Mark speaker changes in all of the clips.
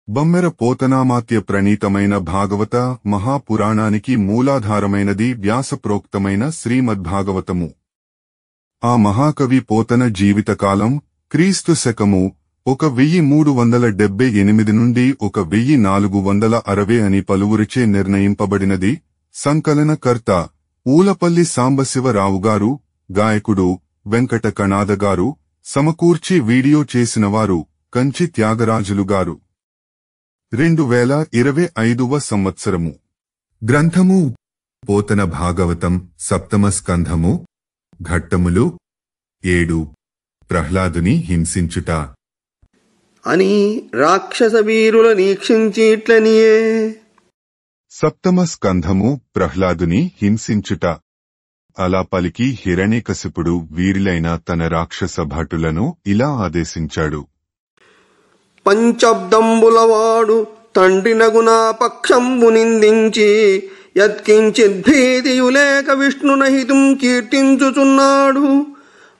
Speaker 1: బమ్మెర పోతనామాత్య ప్రణీతమైన భాగవత మహాపురాణానికి మూలాధారమైనది వ్యాసప్రోక్తమైన శ్రీమద్భాగవతము. ఆ మహాకవి పోతన జీవితకాలం క్రీస్తు శకము 1378 నుండి 1460 అని పలువురిచే నిర్ణయింపబడినది. సంకలనకర్త ఊలపల్లి సాంబశివరావుగారు, గాయకుడు వెంకట కణాదగారు, సమకూర్చి వీడియో చేసినవారు కంచి త్యాగరాజులుగారు. 2025వ సంవత్సరము. గ్రంథము పోతన భాగవతం, సప్తమ స్కంధము. ఘట్టములు 7. ప్రహ్లాదుని హింసించుట
Speaker 2: అని రాక్షస వీరుల నీక్షించి ఇట్లనియే.
Speaker 1: సప్తమ స్కంధము. ప్రహ్లాదుని హింసించుట. అలా పలికి హిరణ్యకశిపుడు వీరిలైన తన రాక్షస భటులను ఇలా ఆదేశించాడు.
Speaker 2: పంచబ్దంబులవాడు తండ్రినగునా పక్షంబు నిందించి యత్కించిద్భీతియులేక విష్ణునహితుం కీర్తించుచున్నాడు.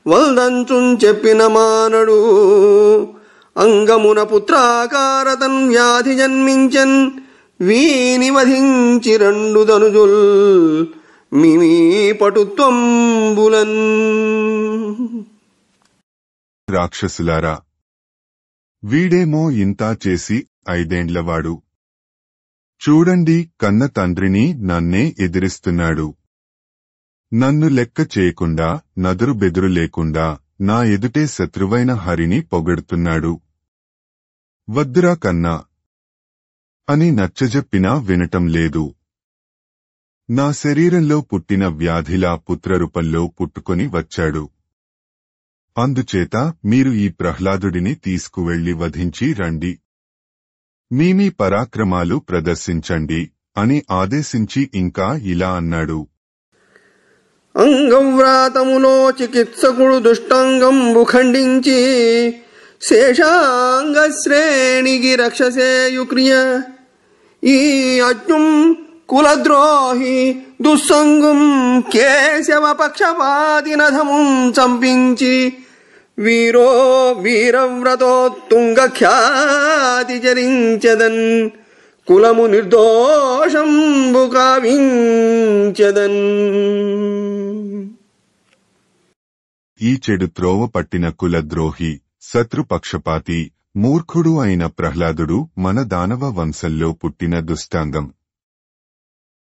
Speaker 2: వల్దంచున్ చెప్పిన మానడు. అంగమున పుత్రాకారతన్ వ్యాధి జన్మించన్. వీని వధించి 2 ధనుజుల్ మిమీ పటుత్వంబులన్.
Speaker 1: రాక్షసులారా, వీడేమో ఇంతా చేసి 5 ఏండ్లవాడు. చూడండి, కన్న తండ్రిని నన్నే ఎదిరిస్తున్నాడు. నన్ను లెక్క చేయకుండా, నదురు బెదురు లేకుండా నా ఎదుటే శత్రువైన హరిని పొగడుతున్నాడు. వద్దురా కన్నా అని నచ్చజెప్పినా వినటం లేదు. నా శరీరంలో పుట్టిన వ్యాధిలా పుత్రరూపంలో పుట్టుకొని వచ్చాడు. అందుచేత మీరు ఈ ప్రహ్లాదుడిని తీసుకువెళ్లి వధించి రండి. మీ పరాక్రమాలు ప్రదర్శించండి అని ఆదేశించి ఇంకా ఇలా అన్నాడు.
Speaker 2: అంగవ్రాతములో చికిత్సకుడు దుష్టంగంబు ఖండించి శేషాంగ శ్రేణికి రక్షసేయుక్రియ. ఈ అజ్ఞుం కులద్రోహి దుస్సంగుం కేశవ పక్షపాతినధముం చంపించి వీరో వీరవ్రతోత్తుంగ ఖ్యాతి చరించదన్. కులము నిర్దోషంబు కావించదన్.
Speaker 1: ఈ చెడు త్రోవ పట్టిన కులద్రోహి, శత్రుపక్షపాతి, మూర్ఖుడు అయిన ప్రహ్లాదుడు మన దానవ వంశంలో పుట్టిన దుష్టాంగం.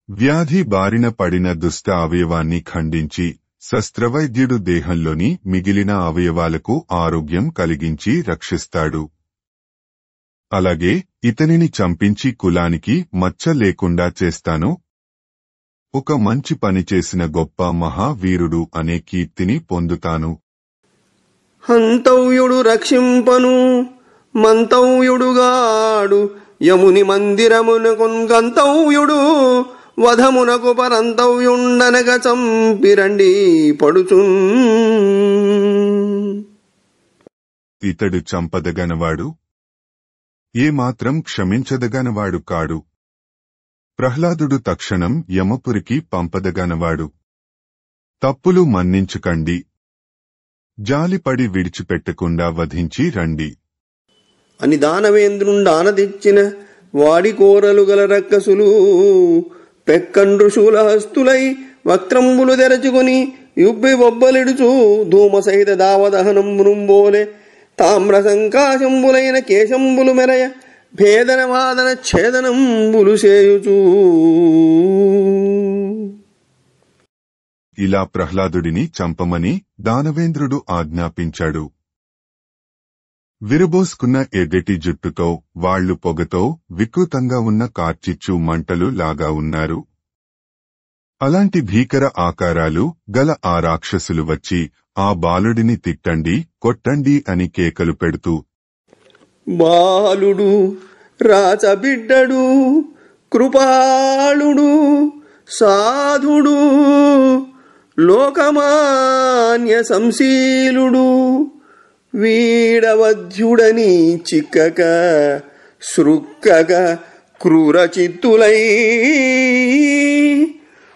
Speaker 1: వ్యాధి బారిన పడిన దుష్ట అవయవాన్ని ఖండించి శస్త్రవైద్యుడు దేహంలోని మిగిలిన అవయవాలకు ఆరోగ్యం కలిగించి రక్షిస్తాడు. అలాగే ఇతనిని చంపించి కులానికి మచ్చ లేకుండా చేస్తాను. ఒక మంచి పని చేసిన గొప్ప మహావీరుడు అనే కీర్తిని పొందుతాను.
Speaker 2: హంతవ్యుడు రక్షింపను మంతవ్యుడుగాడు. యముని మందిరమునకు గంతవ్యుడు వధమునకు పరంతవ్యుండనగ చంపిరండి పడుచున్.
Speaker 1: ఇతడు చంపదగనవాడు, ఏమాత్రం క్షమించదగనవాడు కాడు. ప్రహ్లాదుడు తక్షణం యమపురికి పంపదగనవాడు. తప్పులు మన్నించుకండి, జాలిపడి విడిచిపెట్టకుండా వధించి రండి
Speaker 2: అని దానవేంద్రుండానదిచ్చిన వాడి కోరలు గల రక్కసులు పెక్కండ్రుశూల హస్తులై వక్త్రంబులు తెరచుకొని యుబ్బి బొబ్బలిడుచు ధూమ సహిత దావదహనం మృంబోలే తామ్ర సంకాశంబులైన కేశంబులు మెరయ భేదన వాదన ఛేదనంబులు సేయుచూ.
Speaker 1: ఇలా ప్రహ్లాదుడిని చంపమని దానవేంద్రుడు ఆజ్ఞాపించాడు. విరబోసుకున్న ఎర్రటి జుట్టుతో, వాళ్లు పొగతో వికృతంగా ఉన్న కార్చిచ్చు మంటలు లాగా ఉన్నారు. అలాంటి భీకర ఆకారాలు గల ఆ రాక్షసులు వచ్చి ఆ బాలుడిని తిట్టండి, కొట్టండి అని కేకలు పెడుతూ,
Speaker 2: బాలుడు రాచబిడ్డడు, కృపాళుడు, సాధుడు, లోకమాన్య సంశీలుడు, వీడవధ్యుడని చిక్కక శృక్కక క్రూరచిత్తులై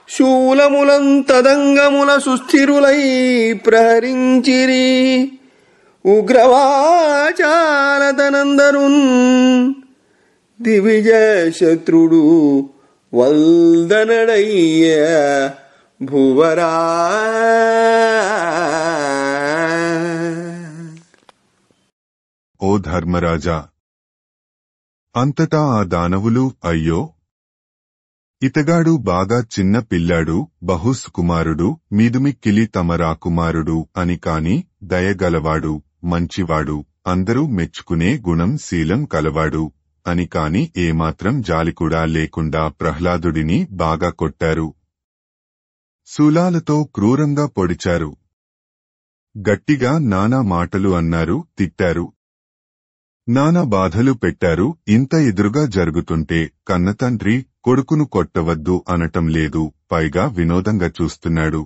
Speaker 2: శూలములంతదంగముల సుస్థిరులై ప్రహరించిరి. ఉగ్రవాచారతనందరున్ దివిజయ శత్రుడు వల్దనడయ్య భువరా.
Speaker 1: ఓ ధర్మరాజా, అంతటా ఆ దానవులు అయ్యో, ఇతగాడు బాగా చిన్న పిల్లాడు, బహుసుకుమారుడు, మీదుమిక్కిలి తమ రాకుమారుడు అని కాని దయగలవాడు, మంచివాడు, అందరూ మెచ్చుకునే గుణం శీలం కలవాడు అని కాని ఏమాత్రం జాలికూడా లేకుండా ప్రహ్లాదుడిని బాగా కొట్టారు. శూలాలతో క్రూరంగా పొడిచారు. గట్టిగా నానా మాటలు అన్నారు, తిట్టారు. నానా బాధలు పెట్టారు. ఇంత ఎదురుగా జరుగుతుంటే కన్నతండ్రి కొడుకును కొట్టవద్దు అనటం లేదు, పైగా వినోదంగా చూస్తున్నాడు.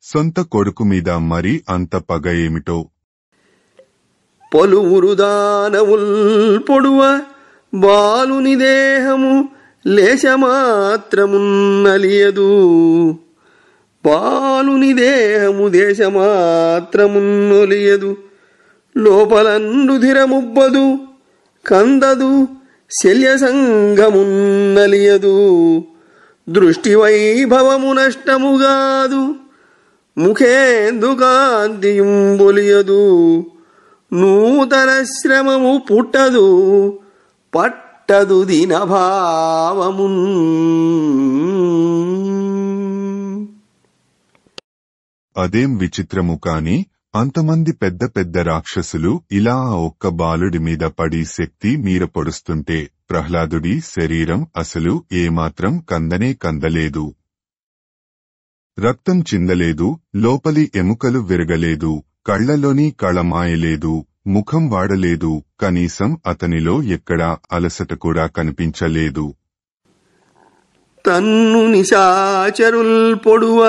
Speaker 1: సొంత కొడుకు మీద మరి అంత పగ ఏమిటో.
Speaker 2: పలువురు దానవుల్ పొడువ బాలుని దేహము లేశమాత్రమున్నలియదు. బాలుని దేహము దేశమాత్రమున్నొలియదు. లోపలండుధిరముబ్బదు, కందదు, శల్యసంగమున్నలియదు. దృష్టి వైభవము నష్టముగాదు, ముఖేందుకాంతియుంబొలియదు. నూతన శ్రమము పుట్టదు, పట్టదు దీనభావమున్.
Speaker 1: అదేం విచిత్రము కాని అంతమంది పెద్ద పెద్ద రాక్షసులు ఇలా ఆ ఒక్క బాలుడి మీద పడి శక్తి మీర పొడుస్తుంటే ప్రహ్లాదుడి శరీరం అసలు ఏమాత్రం కందనే కందలేదు. రక్తం చిందలేదు, లోపలి ఎముకలు విరగలేదు, కళ్లలోని కళమాయలేదు, ముఖం వాడలేదు, కనీసం అతనిలో ఎక్కడా అలసట కూడా కనిపించలేదు.
Speaker 2: తన్ను నిశాచరుల్ పొడువ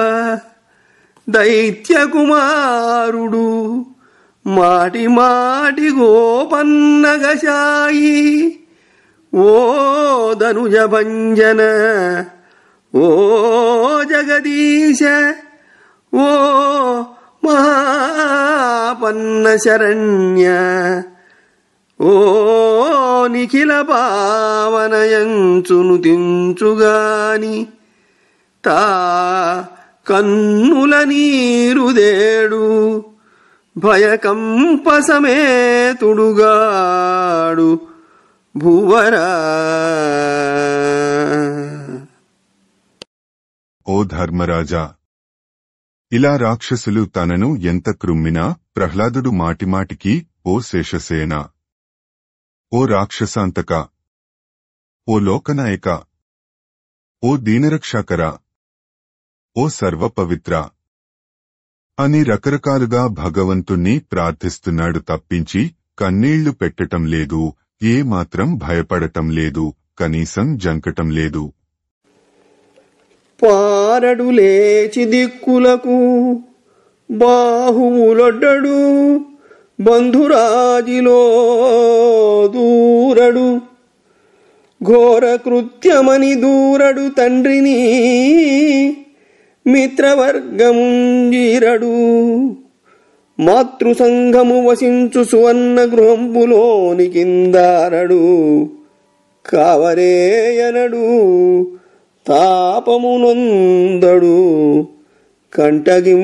Speaker 2: దైత్యకుమారుడు మాటి మాటి గోపన్నగశాయి. ఓ ధనుజ భంజన, ఓ జగదీశ, ఓ మహాపన్న శరణ్య, ఓ నిఖిల పావనయంచును తించుగాని తా కన్నుల నీరుదేడు భయకంప సమేతుడుగాడు భువరా.
Speaker 1: ఓ ధర్మరాజా, ఇలా రాక్షసులు తనను ఎంత క్రుమ్మినా ప్రహ్లాదుడు మాటిమాటికి ఓ శేషసేన, ఓ రాక్షసాంతక, ఓ లోకనాయక, ఓ దీనరక్షకర, ఓ సర్వపవిత్ర అని రకరకాలుగా భగవంతుణ్ణి ప్రార్థిస్తున్నాడు తప్పించి కన్నీళ్లు పెట్టటం లేదు, ఏమాత్రం భయపడటం లేదు, కనీసం జంకటం లేదు.
Speaker 2: పారడు లేచి దిక్కులకు బాహువులొడ్డడు, బంధురాజిలో దూరడు. ఘోర కృత్యమని దూరడు తండ్రిని, మిత్రవర్గముంజీరడు. మాతృసంఘము వసించు సువర్ణ గృహంబులోని కిందారడు. కావరేయనడు, తాపమునొందడు, కంటగింపడు.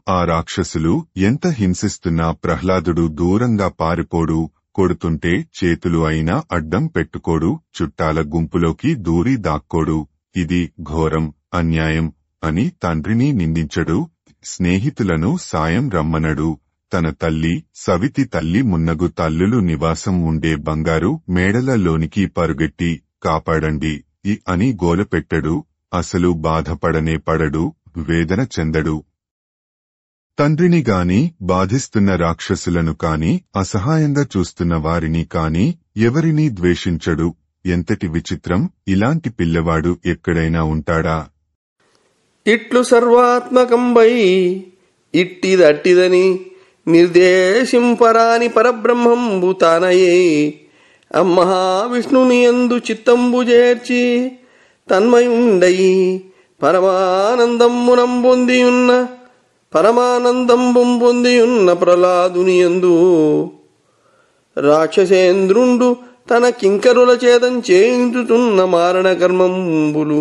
Speaker 1: ఆ రాక్షసులు ఎంత హింసిస్తున్నా ప్రహ్లాదుడు దూరంగా పారిపోడు, కొడుతుంటే చేతులు అయినా అడ్డం పెట్టుకోడు, చుట్టాల గుంపులోకి దూరి దాక్కోడు. ఇది ఘోరం, అన్యాయం అని తండ్రిని నిందించడు, స్నేహితులను సాయం రమ్మనడు. తన తల్లి సవితి తల్లి మున్నగు తల్లులు నివాసం ఉండే బంగారు మేడలలోనికి పరుగెట్టి కాపాడండి అని గోలపెట్టడు. అసలు బాధపడనే పడడు, వేదన చెందడు. తండ్రిని గాని, బాధిస్తున్న రాక్షసులను కాని, అసహాయంగా చూస్తున్న వారిని కాని ఎవరినీ ద్వేషించడు. ఎంతటి విచిత్రం! ఇలాంటి పిల్లవాడు ఎక్కడైనా ఉంటాడా?
Speaker 2: ఇట్లు సర్వాత్మకంబై ఇట్టిదట్టిదని నిర్దేశింపరాని పరబ్రహ్మంబు తానయే అమ్మహావిష్ణుని యందు చిత్తంబు చేర్చి తన్మయుండై పరమానందమ్మునం పొందియున్న పరమానందంబుం పొందియున్న ప్రహ్లాదునియందు రాక్షసేంద్రుండు తన కింకరుల చేతం చేయించుతున్న మారణ కర్మంబులు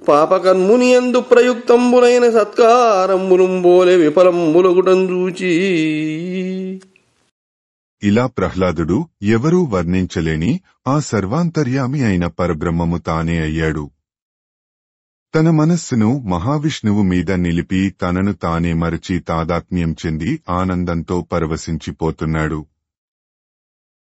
Speaker 2: పాపకర్మునియందు ప్రయుక్తంబులైన సత్కారంబులుంబోలే విఫలంబులగుటం చూచి
Speaker 1: ఇలా ప్రహ్లాదుడు ఎవరూ వర్ణించలేని ఆ సర్వాంతర్యామి అయిన పరబ్రహ్మము తానే అయ్యాడు. తన మనస్సును మహావిష్ణువు మీద నిలిపి తనను తానే మరచి తాదాత్మ్యం చెంది ఆనందంతో పరవశించిపోతున్నాడు.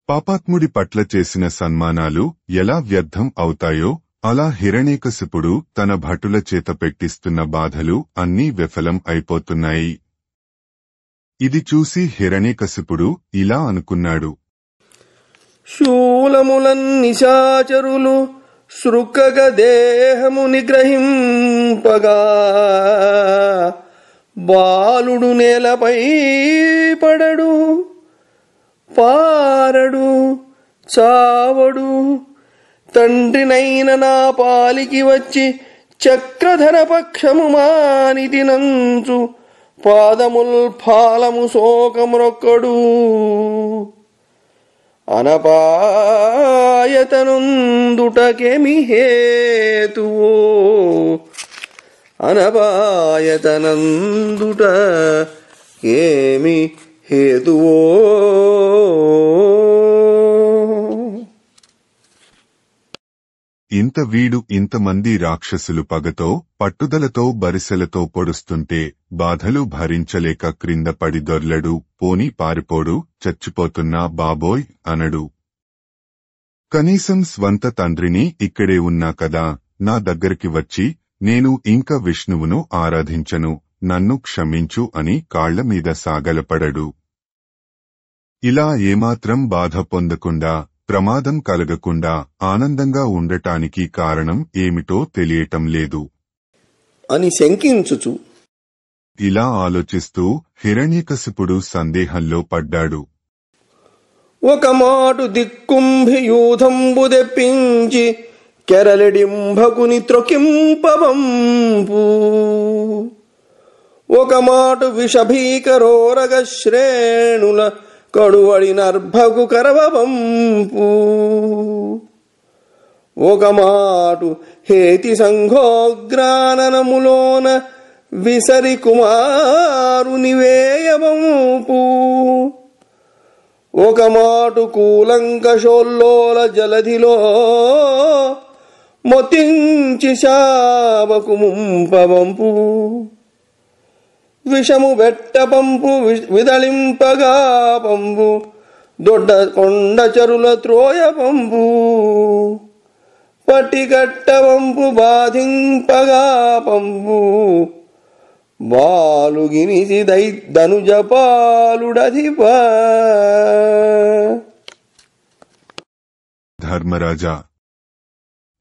Speaker 1: పాపాత్ముడి పట్ల చేసిన సన్మానాలు ఎలా వ్యర్థం అవుతాయో అలా హిరణ్యకశిపుడు తన భటుల చేత పెట్టిస్తున్న బాధలు అన్నీ విఫలం అయిపోతున్నాయి. ఇది చూసి హిరణ్యకశిపుడు ఇలా అనుకున్నాడు.
Speaker 2: శూలములన్ నిశాచరులు సృక్కగ దేహము నిగ్రహింపగా బాలుడు నేలపై పడడు, పారడు, చావడు. తండ్రినైన నా పాలికి వచ్చి చక్రధర పక్షము మానితినంచు పాదముల్ ఫాలము శోకమురొక్కడు. అనపాయతనందుటకేమి హేతువో, అనపాయతనందుట ఏమి హేతువో.
Speaker 1: ఇంత వీడు ఇంతమంది రాక్షసులు పగతో పట్టుదలతో బరిసెలతో పొడుస్తుంటే బాధలు భరించలేక క్రింద పడి దొర్లడు, పోని పారిపోడు, చచ్చిపోతున్నా బాబోయ్ అనడు. కనీసం స్వంత తండ్రిని ఇక్కడే ఉన్నా కదా నా దగ్గరికి వచ్చి నేను ఇంక విష్ణువును ఆరాధించను, నన్ను క్షమించు అని కాళ్ల మీద సాగలపడడు. ఇలా ఏమాత్రం బాధ పొందకుండా ప్రమాదం కలగకుండా ఆనందంగా ఉండటానికి కారణం ఏమిటో తెలియటం లేదు
Speaker 2: అని శంకించుచు
Speaker 1: ఇలా ఆలోచిస్తూ హిరణ్యకశిపుడు సందేహంలో పడ్డాడు.
Speaker 2: ఒక మాటు దిక్కుంభియూధంబు తెప్పించి కెరలిడింభకుని త్రొకింపవంపు, ఒక మాటు విషభీకరోరగ శ్రేణుల కడువడి నర్భకు కరవంపు, ఒక మాటు హేతి సంఘోగ్రాననములోన విసరి కుమారుని వేయవంపు, ఒక మాటు కూలంకషోల్లోల జలధిలో మొతించి శావకు ముంపవంపు, విషము వెట్ట పంపు విదళింపగా పంపు, దొడ్డ కొండ చరుల త్రోయ పంపు, పట్టిగట్ట వంపు బాధింపగా పంపు, బాలుగినిసి ధనుజపాలుడధిప.
Speaker 1: ధర్మరాజా,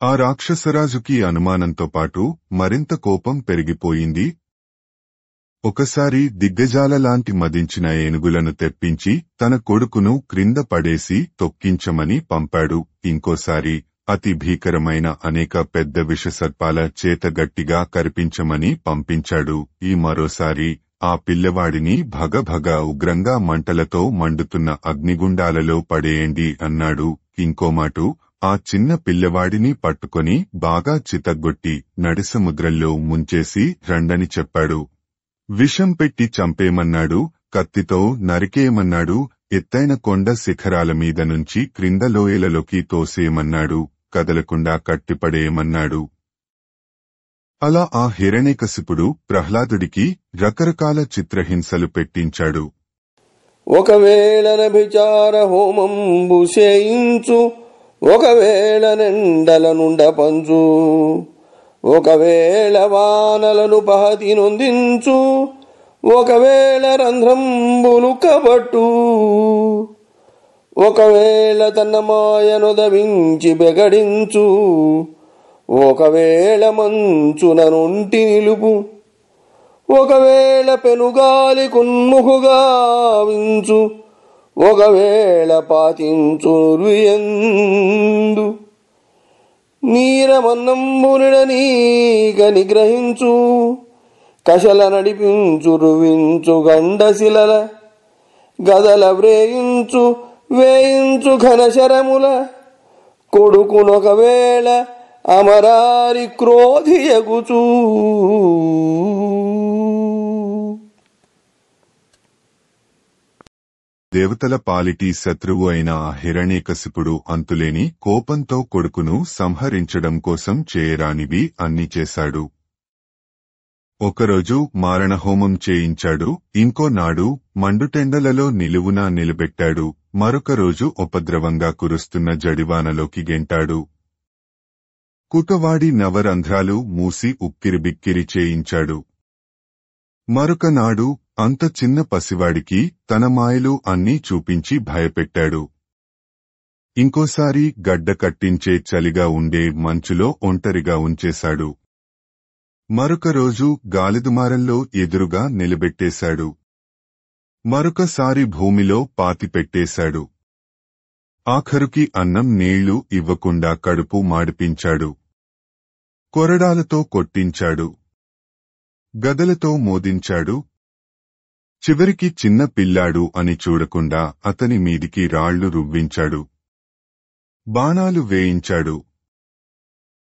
Speaker 1: ఆ రాక్షసరాజుకి అనుమానంతో పాటు మరింత కోపం పెరిగిపోయింది. ఒకసారి దిగ్గజాలలాంటి మదించిన ఏనుగులను తెప్పించి తన కొడుకును క్రింద పడేసి తొక్కించమని పంపాడు. ఇంకోసారి అతి భీకరమైన అనేక పెద్ద విషసర్పాల చేత గట్టిగా కరిపించమని పంపించాడు. ఈ మరోసారి ఆ పిల్లవాడిని భగభగ ఉగ్రంగా మంటలతో మండుతున్న అగ్నిగుండాలలో పడేయండి అన్నాడు. ఇంకోమాటు ఆ చిన్న పిల్లవాడిని పట్టుకొని బాగా చితగ్గొట్టి నడిసముద్రంలో ముంచేసి రండని చెప్పాడు. విషం పెట్టి చంపేమన్నాడు, కత్తితో నరికేయమన్నాడు, ఎత్తైన కొండ శిఖరాల మీద నుంచి క్రింద లోయలలోకి తోసేయమన్నాడు, కదలకుండా కట్టిపడేయమన్నాడు. అలా ఆ హిరణ్యకశిపుడు ప్రహ్లాదుడికి రకరకాల చిత్రహింసలు పెట్టించాడు.
Speaker 2: ఒకవేళ నభిచార హోమంబు చేయించు, ఒకవేళ నెండల నుండ పంచు, ఒకవేళ వానలను పహతి నొందించు, ఒకవేళ రంధ్రంబులు కబట్టు, ఒకవేళ తన మాయనొదవించి బెగడించు, ఒకవేళ మంచున నుంటి నిలుపు, ఒకవేళ పెనుగాలి కున్ముఖుగా వించు, ఒకవేళ పాతించు రుయందు, నీరమన్నంబునిడ నీక నిగ్రహించు, కశల నడిపించు రువించు గండశిలల గదల వేయించు ఘనశరముల కొడుకునొకవేళ అమరారి క్రోధియగుచూ
Speaker 1: దేవతల పాలిటి శత్రువు అయిన ఆ హిరణ్యకశిపుడు అంతులేని కోపంతో కొడుకును సంహరించడం కోసం చేయరానివి అన్ని చేశాడు. ఒకరోజు మారణహోమం చేయించాడు, ఇంకో నాడు మండుటెండలలో నిలువునా నిలబెట్టాడు, మరొక రోజు ఉపద్రవంగా కురుస్తున్న జడివానలోకి గెంటాడు. కుకవాడి నవరంధ్రాలు మూసి ఉక్కిరిబిక్కిరి చేయించాడు. మరొక నాడు అంత చిన్న పసివాడికి తన మాయలు అన్నీ చూపించి భయపెట్టాడు. ఇంకోసారి గడ్డ కట్టించే చలిగా ఉండే మంచులో ఒంటరిగా ఉంచేశాడు. మరొక రోజు గాలిదుమారంలో ఎదురుగా నిలబెట్టేశాడు. మరొకసారి భూమిలో పాతిపెట్టేశాడు. ఆఖరుకి అన్నం నీళ్లు ఇవ్వకుండా కడుపు మాడిపించాడు. కొరడాలతో కొట్టించాడు. గదలతో మోదించాడు. చివరికి చిన్న పిల్లాడు అని చూడకుండా అతని మీదికి రాళ్లు రువ్వించాడు. బాణాలు వేయించాడు.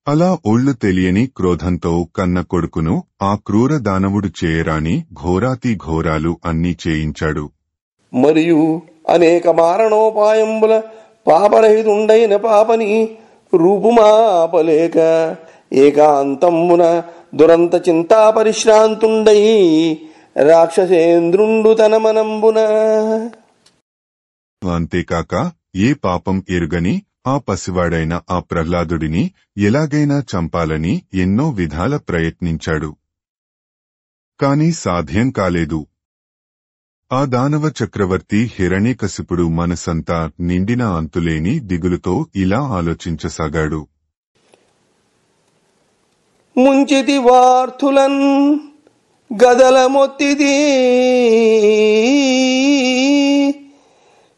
Speaker 1: అలా ఒళ్ళు తెలియని క్రోధంతో కన్న కొడుకును ఆ క్రూర దానవుడు చేయరాని ఘోరాతి ఘోరాలు అన్నీ చేయించాడు.
Speaker 2: మరియు అనేక మారణోపాయంబుల పాపరహితుండైన పాపని రూపుమాపలేక ఏకాంతమున దురంత చింతా పరిశ్రాంతుండై రాక్షసేంద్రుండు తన మనంబున.
Speaker 1: అంతేకాక ఏ పాపం ఎరుగని ఆ పసివాడైన ఆ ప్రహ్లాదుడిని ఎలాగైనా చంపాలని ఎన్నో విధాల ప్రయత్నించాడు. కాని సాధ్యం కాలేదు. ఆ దానవ చక్రవర్తి హిరణ్యకశిపుడు మనసంతా నిండిన అంతులేని దిగులుతో ఇలా ఆలోచించసాగాడు.
Speaker 2: ముంచితి వార్థులన్ గదల మొత్తిది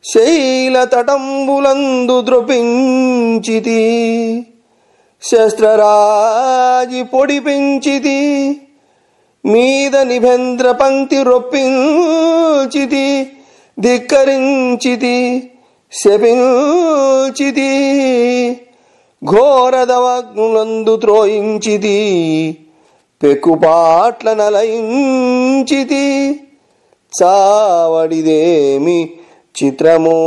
Speaker 2: శైల తటంబులందు ద్రొపించితి శస్త్రరాజి పొడి పెంచితి మీద నిభేంద్ర పంక్తి రొప్పించితి ధిక్కరించితి శపించితి ఘోరదవగ్నులందు త్రోయించితి పెక్కుపాట్ల నలయించితి చావడిదేమి చిత్రమో.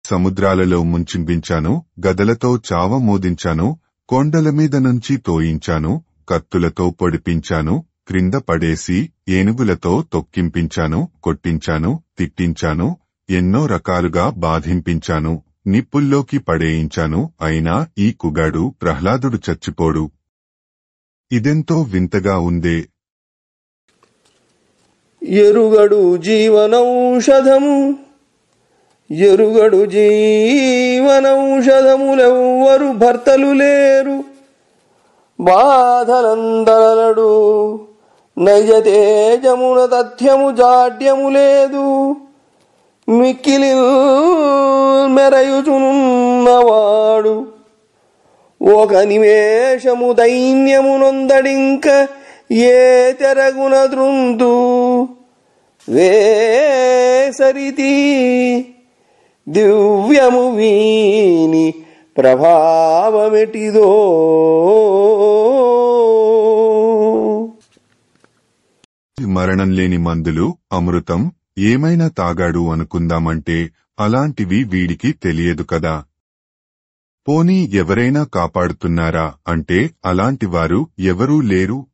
Speaker 1: సముద్రాలలో ముంచింపించాను, గదలతో చావమోదించాను, కొండల మీద నుంచి తోయించాను, కత్తులతో పొడిపించాను, క్రింద పడేసి ఏనుగులతో తొక్కింపించాను, కొట్టించాను, తిట్టించాను, ఎన్నో రకాలుగా బాధింపించాను, నిప్పుల్లోకి పడేయించాను. అయినా ఈ కుగాడు ప్రహ్లాదుడు చచ్చిపోడు. ఇదెంతో వింతగా ఉందే.
Speaker 2: ఎరుగడు జీవనౌషధములెవ్వరు భర్తలు లేరు బాధలందరలడు నైజ తేజమున తథ్యము జాడ్యము లేదు మిక్కిలి మెరయుచునున్నవాడు ఒక నిమేషము దైన్యమునొందడింక ఏ తెరగున దృందు వేసరితి దివ్యము వీని ప్రభావమెటిదో.
Speaker 1: మరణం లేని మందులు, అమృతం ఏమైనా తాగాడు అనుకుందామంటే అలాంటివి వీడికి తెలియదు కదా. పోనీ ఎవరైనా కాపాడుతున్నారా అంటే అలాంటివారు ఎవరూ లేరు.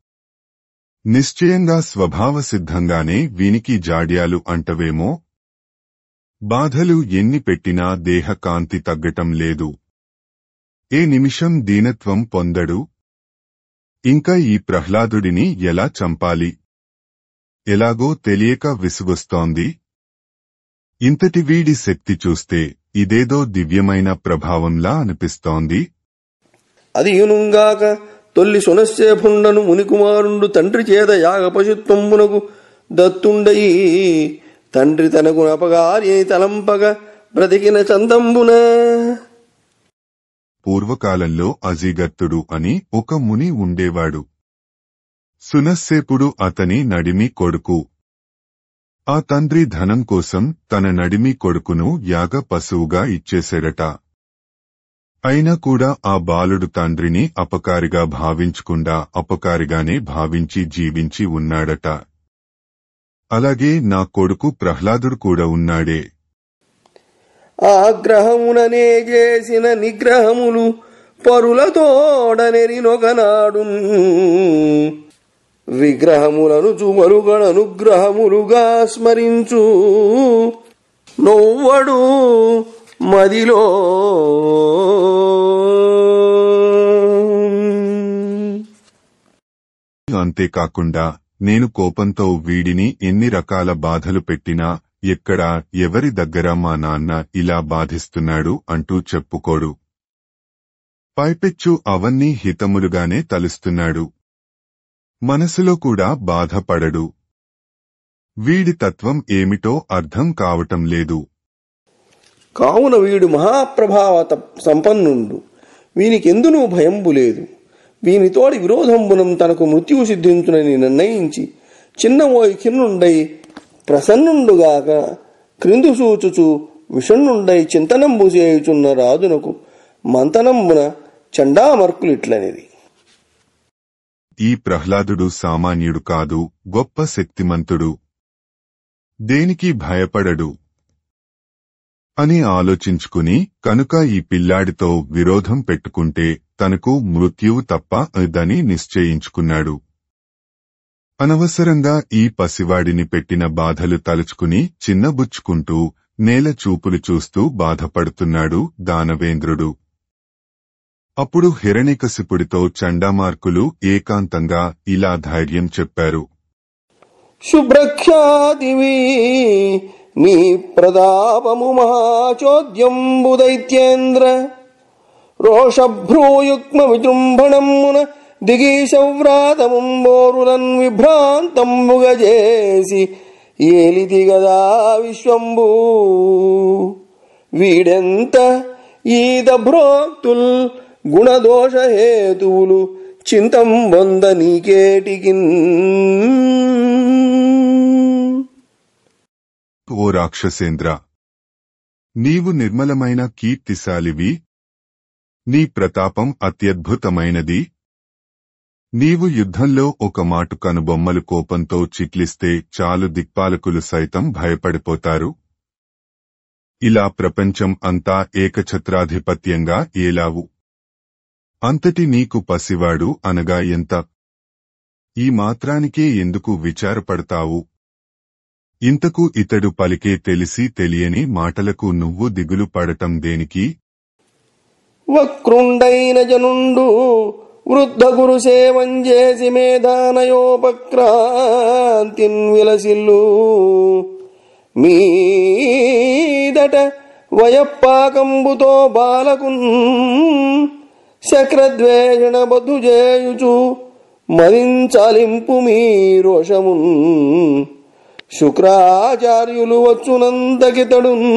Speaker 1: నిశ్చయంగా స్వభావసిద్ధంగానే వీనికి జాడ్యాలు అంటవేమో. బాధలు ఎన్ని పెట్టినా దేహ కాంతి తగ్గటం లేదు. ఏ నిమిషం దీనత్వం పొందడు. ఇంకా ఈ ప్రహ్లాదుడిని ఎలా చంపాలి? ఎలాగో తెలియక విసుగొస్తోంది. ఇంతటి వీడి శక్తి చూస్తే ఇదేదో దివ్యమైన ప్రభావంలా అనిపిస్తోంది.
Speaker 2: అది యునుగాక తొల్లి సునశ్చేపుండను మునికుమారుండు తండ్రి చేత యాగపశుత్వంబునకు దత్తుండయి తండ్రి తనకు అపగారి తలంపగ బ్రతికిన చందంబున.
Speaker 1: పూర్వకాలంలో అజిగర్తుడు అని ఒక ముని ఉండేవాడు. సునస్సేపుడు అతని నడిమి కొడుకు. ఆ తండ్రి ధనం కోసం తన నడిమి కొడుకును యాగ పశువుగా ఇచ్చేశాడట. అయినా కూడా ఆ బాలుడు తండ్రిని అపకారిగా భావించకుండా అపకారిగానే భావించి జీవించి ఉన్నాడట. అలాగే నా కొడుకు ప్రహ్లాదుడు కూడా ఉన్నాడే.
Speaker 2: ఆగ్రహముననే చేసిన నిగ్రహములు పరులతోడనెరినొకనాడు విగ్రహములను చుమరుగణనుగ్రహములుగా స్మరించు నొవ్వడు మదిలో.
Speaker 1: అంతేకాకుండా నేను కోపంతో వీడిని ఎన్ని రకాల బాధలు పెట్టినా ఎక్కడా ఎవరి దగ్గర మా నాన్న ఇలా బాధిస్తున్నాడు అంటూ చెప్పుకోడు. పైపెచ్చు అవన్నీ హితములుగానే తలుస్తున్నాడు. మనసులో కూడా బాధపడడు. వీడి తత్వం ఏమిటో అర్థం కావటం లేదు.
Speaker 2: కావున వీడు మహాప్రభావ సంపన్నుండు. వీనికెందునూ భయంబు లేదు. వీనితోడి విరోధంబునం తనకు మృత్యువు సిద్ధించునని నిర్ణయించి చిన్నమోయి ఖిన్నుండై ప్రసన్నుండుగాక క్రిందు సూచుచు విషణ్ణుండై చింతనంబు చేయుచున్న రాజునకు మంతనంబున చండామర్కులిట్లనిది.
Speaker 1: ఈ ప్రహ్లాదుడు సామాన్యుడు కాదు, గొప్ప శక్తిమంతుడు. దేనికి భయపడడు అని ఆలోచించుకుని కనుక ఈ పిల్లాడితో విరోధం పెట్టుకుంటే తనకు మృత్యువు తప్ప అదని నిశ్చయించుకున్నాడు. అనవసరంగా ఈ పసివాడిని పెట్టిన బాధలు తలుచుకుని చిన్నబుచ్చుకుంటూ నేల చూపులు చూస్తూ బాధపడుతున్నాడు దానవేంద్రుడు. అప్పుడు హిరణ్యకశిపుడితో చండామార్కులు ఏకాంతంగా ఇలా ధైర్యం చెప్పారు.
Speaker 2: శుభ్రఖ్యాతివి నీ ప్రతాపము మహాచోద్యంబు దైత్యేంద్ర రోషభ్రూయుగ్మ విజృంభణమున దిగీశవ్రాతముంబోరులన్ విభ్రాంతంబుగజేసి ఏలిది గదా విశ్వంబు. వీడెంత ఈదభ్రోక్తుల్ గుణదోషహేతువులు చింతం వంద నీకేటికిన్.
Speaker 1: ఓ రాక్షసేంద్ర, నీవు నిర్మలమైన కీర్తిశాలివి. నీ ప్రతాపం అత్యద్భుతమైనది. నీవు యుద్ధంలో ఒక మాటు కనుబొమ్మలు కోపంతో చిట్లిస్తే చాలు దిక్పాలకులు సైతం భయపడిపోతారు. ఇలా ప్రపంచం అంతా ఏకఛత్రాధిపత్యంగా ఏలావు. అంతటి నీకు పసివాడు అనగా ఎంత? ఈ మాత్రానికే ఎందుకు విచారపడతావు? ఇంతకు ఇతడు పలికే తెలిసి తెలియని మాటలకు నువ్వు దిగులు పడటం దేనికి?
Speaker 2: వక్రుండైన జనుండు వృద్ధ గురు సేవంజేసి మేధానయోపక్రాంతిన్ విలసిల్లు మీదట వయప్పాకంబుతో బాలకున్ శక్రద్వేషణ బధు చేయుచు మదించాలింపు మీ రోషమున్. శుక్రాచార్యులు వచ్చునంతకితడున్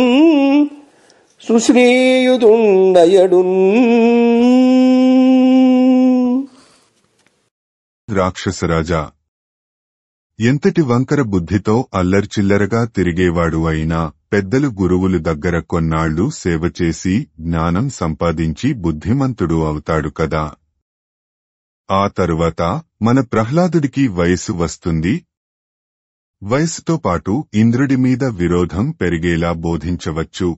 Speaker 2: సుశ్రీయుతుండయడున్.
Speaker 1: రాక్షసరాజా, ఎంతటి వంకర బుద్ధితో అల్లర్చిల్లరగా తిరిగేవాడు అయినా పెద్దలు గురువులు దగ్గర కొన్నాళ్లు సేవ చేసి జ్ఞానం సంపాదించి బుద్ధిమంతుడు అవుతాడు కదా. ఆ తరువాత మన ప్రహ్లాదుడికి వయసు వస్తుంది. వయసుతో పాటు ఇంద్రుడి మీద విరోధం పెరిగేలా బోధించవచ్చు.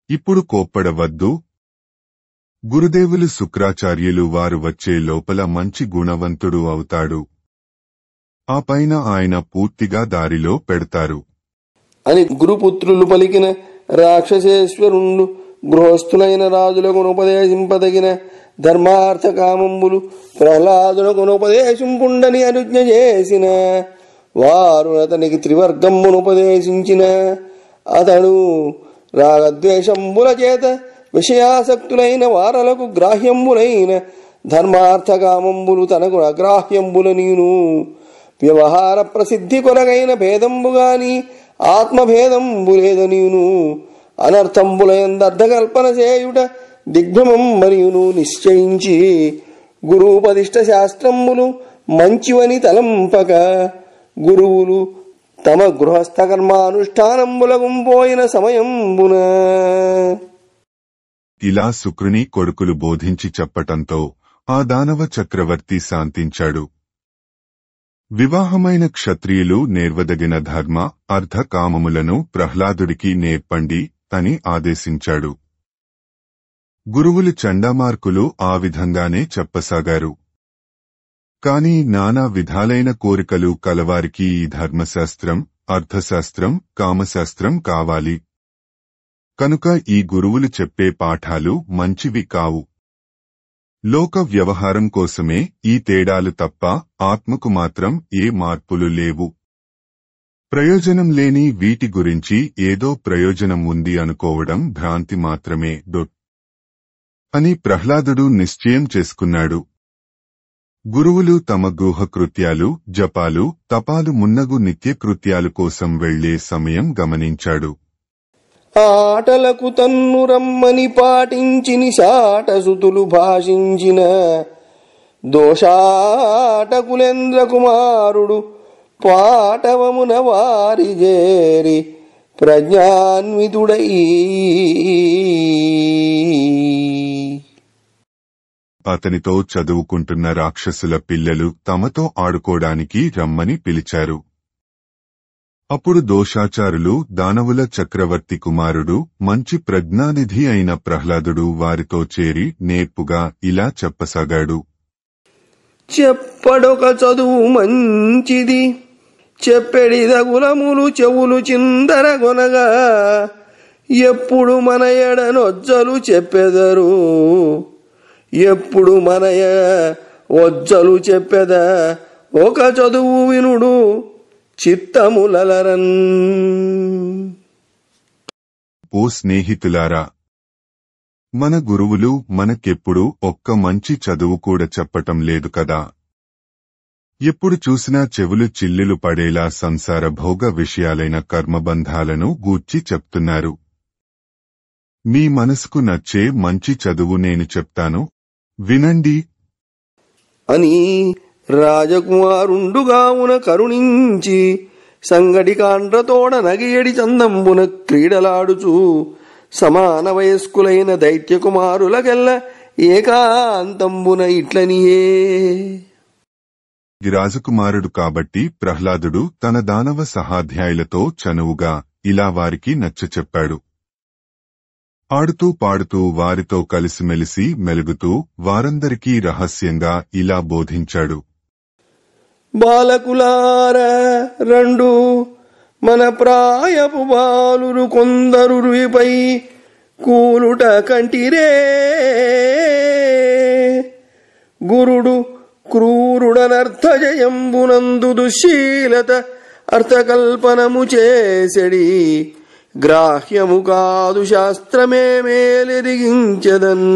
Speaker 1: ఇప్పుడు కోప్పడవద్దు. గురుదేవులు శుక్రాచార్యులు వారు వచ్చే లోపల మంచి గుణవంతుడు అవుతాడు. ఆ పైన ఆయన పూర్తిగా దారిలో పెడతారు
Speaker 2: అని గురుపుత్రులు పలికిన రాక్షసేశ్వరుండు గృహస్థులైన రాజులకు ఉపదేశింపదగిన ధర్మార్థ కామంబులు ప్రహ్లాదులకు ఉపదేశింపుండని అనుజ్ఞ చేసిన వారు అతనికి త్రివర్గంబును ఉపదేశించిన అతడు రాగద్వేషంబుల చేత విషయాసక్తులైన వారలకు గ్రాహ్యంబులైన ధర్మార్థ కామంబులు తనకు అగ్రాహ్యంబుల నీను వ్యవహార ప్రసిద్ధి కొరగైన భేదంబుగాని ఆత్మభేదంబులేద నీను అనర్థంబులయందర్థకల్పన చేయుట దిగ్భ్రమం మరియును నిశ్చయించి గురూపదిష్ట శాస్త్రములు మంచివని తలంపక గురువులు తమ గృహస్థ కర్మానుష్ఠానములకు పోయిన సమయంబున.
Speaker 1: ఇలా శుక్రుని కొడుకులు బోధించి చెప్పటంతో ఆ దానవ చక్రవర్తి శాంతించాడు. వివాహమైన క్షత్రియులు నేర్వదగిన ధర్మ అర్థ కామములను ప్రహ్లాదుడికి నేర్పండి అని ఆదేశించాడు. గురువులు చండామార్కులు ఆ విధంగానే చెప్పసాగారు. కాని నానా విధాలైన కోరికలు కలవారికి ఈ ధర్మశాస్త్రం, అర్థశాస్త్రం, కామశాస్త్రం కావాలి. కనుక ఈ గురువులు చెప్పే పాఠాలు మంచివి కావు. లోక వ్యవహారం కోసమే ఈ తేడాలు తప్ప ఆత్మకు మాత్రం ఏ మార్పులు లేవు. ప్రయోజనం లేని వీటి గురించి ఏదో ప్రయోజనం ఉంది అనుకోవడం భ్రాంతి మాత్రమే. అని ప్రహ్లాదుడు నిశ్చయం చేసుకున్నాడు. గురువులు తమ గృహకృత్యాలు, జపాలు, తపాలు మున్నగు నిత్యకృత్యాలు కోసం వెళ్లే సమయం గమనించాడు.
Speaker 2: ఆటలకు తన్ను రమ్మని పాటించిని శాటసుతులు భాషించిన దోషాటకులేంద్ర కుమారుడు పాటవమున వారి జేరి ప్రజ్ఞాన్వితుడై
Speaker 1: అతనితో చదువుకుంటున్న రాక్షసుల పిల్లలు తమతో ఆడుకోడానికి రమ్మని పిలిచారు. అప్పుడు దోషాచారులు దానవుల చక్రవర్తి కుమారుడు మంచి ప్రజ్ఞానిధి అయిన ప్రహ్లాదుడు వారితో చేరి నేర్పుగా ఇలా చెప్పసాగాడు.
Speaker 2: చెప్పడొక చదువు మంచిది, చెప్పెడిదగులములు చెవులు చిందరగొనగా, ఎప్పుడు మన ఎడనొజ్జలు చెప్పెదరు, ఎప్పుడు మన ఒజ్జలు చెప్పెద, ఒక చదువు వినుడు చిత్తములరన్.
Speaker 1: ఓ స్నేహితులారా, మన గురువులు మనకెప్పుడు ఒక్క మంచి చదువు కూడా చెప్పటం లేదు కదా. ఎప్పుడు చూసినా చెవులు చిల్లులు పడేలా సంసార భోగ విషయాలైన కర్మబంధాలను గూర్చి చెప్తున్నారు. మీ మనసుకు నచ్చే మంచి చదువు నేను చెప్తాను, వినండి
Speaker 2: అని రాజకుమారుండుగావున కరుణించి సంగడి కాండ్రతోడ నగియడి చందంబున క్రీడలాడుచు సమాన వయస్కులైన దైత్యకుమారులకెల్ల ఏకాంతంబున ఇట్లనియే.
Speaker 1: రాజకుమారుడు కాబట్టి ప్రహ్లాదుడు తన దానవ సహాధ్యాయులతో చనువుగా ఇలా వారికి నచ్చచెప్పాడు. ఆడుతూ పాడుతూ వారితో కలిసిమెలిసి మెలుగుతూ వారందరికీ రహస్యంగా ఇలా బోధించాడు.
Speaker 2: బాలకులార రెండు, మన ప్రాయపు బాలురు కొందరుపై కూలుట కంటిరే. గురుడు క్రూరుడనర్థజయంబునందు దుశ్శీలత అర్థకల్పనము చేసెడి, గ్రాహ్యము కాదు శాస్త్రమే మేలెరిగించెదన్.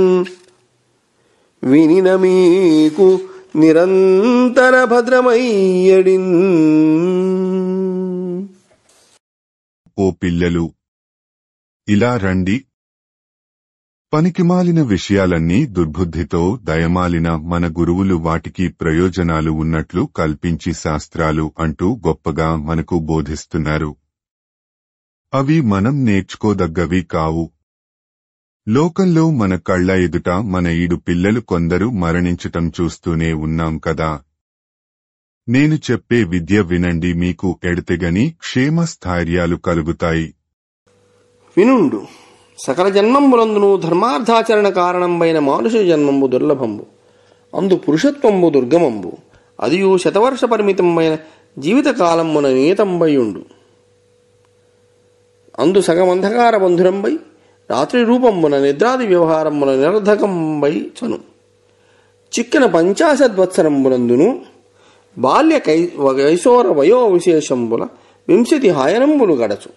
Speaker 2: వినిన మీకు నిరంతర భద్రమయ్యడిన్.
Speaker 1: ఓ పిల్లలు, ఇలా రండి. పనికిమాలిన విషయాలన్నీ దుర్బుద్ధితో దయమాలిన మన గురువులు వాటికి ప్రయోజనాలు ఉన్నట్లు కల్పించి శాస్త్రాలు అంటూ గొప్పగా మనకు బోధిస్తున్నారు. అవి మనం నేర్చుకోదగ్గవి కావు. లోకంలో మన కళ్ల ఎదుట మన ఈడు పిల్లలు కొందరు మరణించటం చూస్తూనే ఉన్నాం కదా. నేను చెప్పే విద్య వినండి, మీకు ఎడతెగని క్షేమస్థైర్యాలు కలుగుతాయి.
Speaker 2: వినుండు. సకల జన్మంబులందును ధర్మార్థాచరణ కారణంబైన మానుష జన్మంబు దుర్లభంబు, అందు పురుషత్వంబు దుర్గమంబు, అదియు శతవర్ష పరిమితంబైన జీవితకాలమున నియతంబైయుండు. అందు సగమంధకార బంధురంబై రాత్రి రూపంబున నిద్రాది వ్యవహారమున నిరర్ధకంబై చను. చిక్కిన 50 వత్సరంబులందును బాల్య కైశోర వయో విశేషంబుల 20 హాయనంబులు గడచు.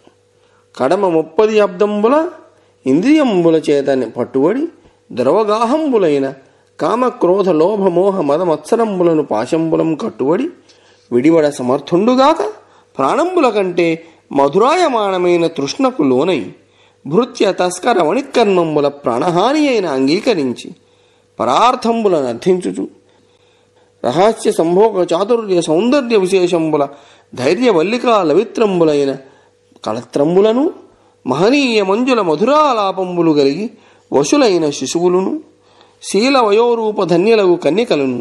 Speaker 2: కడమ 30 అబ్దంబుల ఇంద్రియంబుల చేతని పట్టుబడి ద్రవగాహంబులైన కామక్రోధ లోభ మోహ మద మత్సరంబులను పాశంబులం కట్టుబడి విడివడ సమర్థుండుగాక ప్రాణంబుల కంటే మధురాయమానమైన తృష్ణకు లోనై భృత్య తస్కర వణిత్కర్మంబుల ప్రాణహాని అయిన అంగీకరించి పరార్థంబులను అర్థించుచు రహస్య సంభోగ చాతుర్య సౌందర్య విశేషంబుల ధైర్య వల్లికా లవిత్రంబులైన కళత్రంబులను మహనీయ మంజుల మధురాలాపంబులు కలిగి వశులైన శిశువులను శీల వయోరూప ధన్యులగు కన్యకలను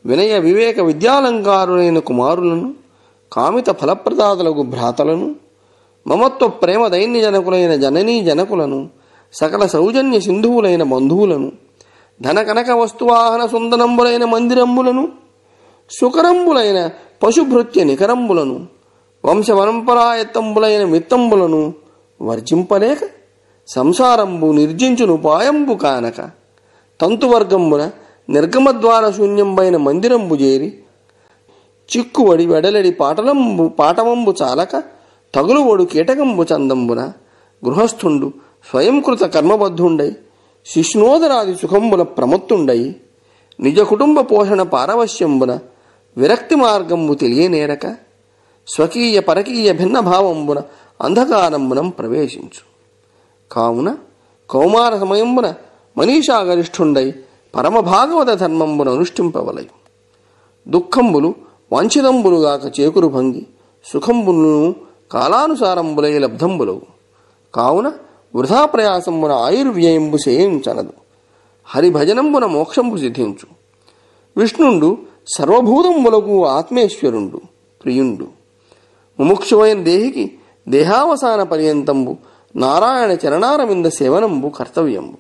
Speaker 2: వినయ వివేక విద్యాలంకారులైన కుమారులను కామిత ఫలప్రదాతలకు భ్రాతలను మమత్వ ప్రేమ దైన్య జనకులైన జననీ జనకులను సకల సౌజన్య సింధువులైన బంధువులను ధన కనక వస్తువాహన సుందరంబులైన మందిరంబులను సుకరంబులైన పశుభృత్య నికరంబులను వంశపరంపరాయత్తంబులైన మిత్తంబులను వర్జింపలేక సంసారంబు నిర్జించునుపాయంబు కానక తంతువర్గంబున నిర్గమద్వార శూన్యంబైన మందిరంబు చేరి చిక్కువడి వెడలడి పాటవంబు చాలక తగులువడు కీటకంబు చందంబున గృహస్థుండు స్వయంకృత కర్మబద్ధుండై శిష్ణోదరాది సుఖంబుల ప్రమత్తుండై నిజ కుటుంబ పోషణ పారవశ్యంబున విరక్తి మార్గంబు తెలియనేరక స్వకీయ పరకీయ భిన్నభావంబున అంధకారంబునం ప్రవేశించు. కావున కౌమార సమయంబున మనీషాగరిష్ఠుండై పరమభాగవత ధర్మంబును అనుష్ఠింపవలయు. దుఃఖంబులు వాంఛితంబులుగాక చేకురు భంగి సుఖంబులను కాలానుసారంబులై లబ్ధంబులవు. కావున వృధా ప్రయాసంబున ఆయుర్వ్యయంబు చేయించనదు. హరిభజనంబున మోక్షంబు సిద్ధించు. విష్ణుండు సర్వభూతంబులకు ఆత్మేశ్వరుండు ప్రియుండు. ముముక్షువైన దేహికి దేహావసాన పర్యంతంబు నారాయణ చరణారవింద సేవనంబు కర్తవ్యంబు.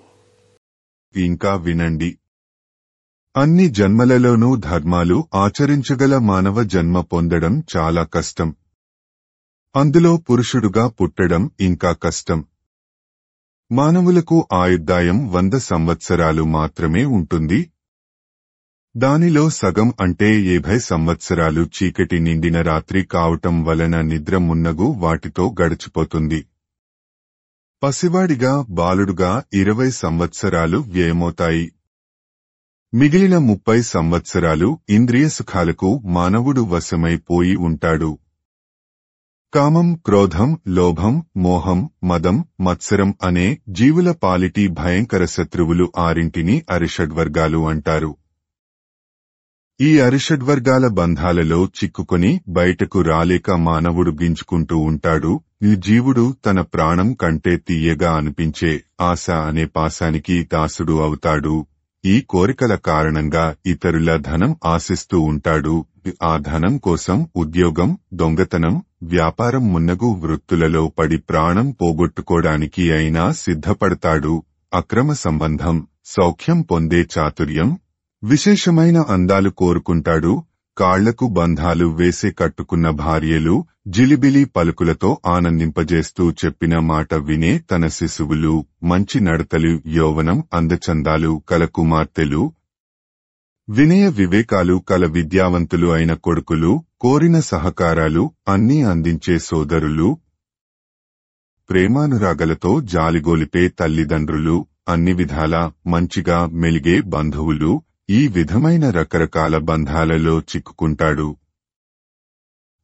Speaker 1: ఇంకా వినండి. అన్ని జన్మలలోనూ ధర్మాలు ఆచరించగల మానవ జన్మ పొందడం చాలా కష్టం. అందులో పురుషుడుగా పుట్టడం ఇంకా కష్టం. మానవులకు ఆయుర్దాయం 100 సంవత్సరాలు మాత్రమే ఉంటుంది. దానిలో సగం అంటే 70 సంవత్సరాలు చీకటి నిండిన రాత్రి కావటం వలన నిద్ర మున్నగు వాటితో గడిచిపోతుంది. పసివాడిగా బాలుడుగా 20 సంవత్సరాలు వ్యయమవుతాయి. మిగిలిన 30 సంవత్సరాలు ఇంద్రియ సుఖాలకు మానవుడు వశమైపోయి ఉంటాడు. కామం, క్రోధం, లోభం, మోహం, మదం, మత్సరం అనే జీవుల పాలిటి భయంకర శత్రువులు 6 అరిషడ్వర్గాలు అంటారు. ఈ అరిషడ్వర్గాల బంధాలలో చిక్కుకొని బయటకు రాలేక మానవుడు గింజుకుంటూ ఉంటాడు. ఈ జీవుడు తన ప్రాణం కంటే తీయగా అనిపించే ఆశ అనే పాశానికి దాసుడు అవుతాడు. ఈ కోరికల కారణంగా ఇతరుల ధనం ఆశిస్తూ ఉంటాడు. ఆ ధనం కోసం ఉద్యోగం, దొంగతనం, వ్యాపారం మున్నగు వృత్తులలో పడి ప్రాణం పోగొట్టుకోవడానికి అయినా సిద్ధపడతాడు. అక్రమ సంబంధం, సౌఖ్యం పొందే చాతుర్యం, విశేషమైన అందాలు కోరుకుంటాడు. కాళ్లకు బంధాలు వేసే కట్టుకున్న భార్యలు జిలిబిలి పలుకులతో ఆనందింపజేస్తూ చెప్పిన మాట వినే తన శిశువులు, మంచి నడతలు, యౌవనం, అందచందాలు కల కుమార్తెలు, వినయ వివేకాలు కల విద్యావంతులు అయిన కొడుకులు, కోరిన సహకారాలు అన్నీ అందించే సోదరులు, ప్రేమానురాగలతో జాలిగోలిపే తల్లిదండ్రులు, అన్ని విధాలా మంచిగా మెలిగే బంధువులు, ఈ విధమైన రకరకాల బంధాలలో చిక్కుకుంటాడు.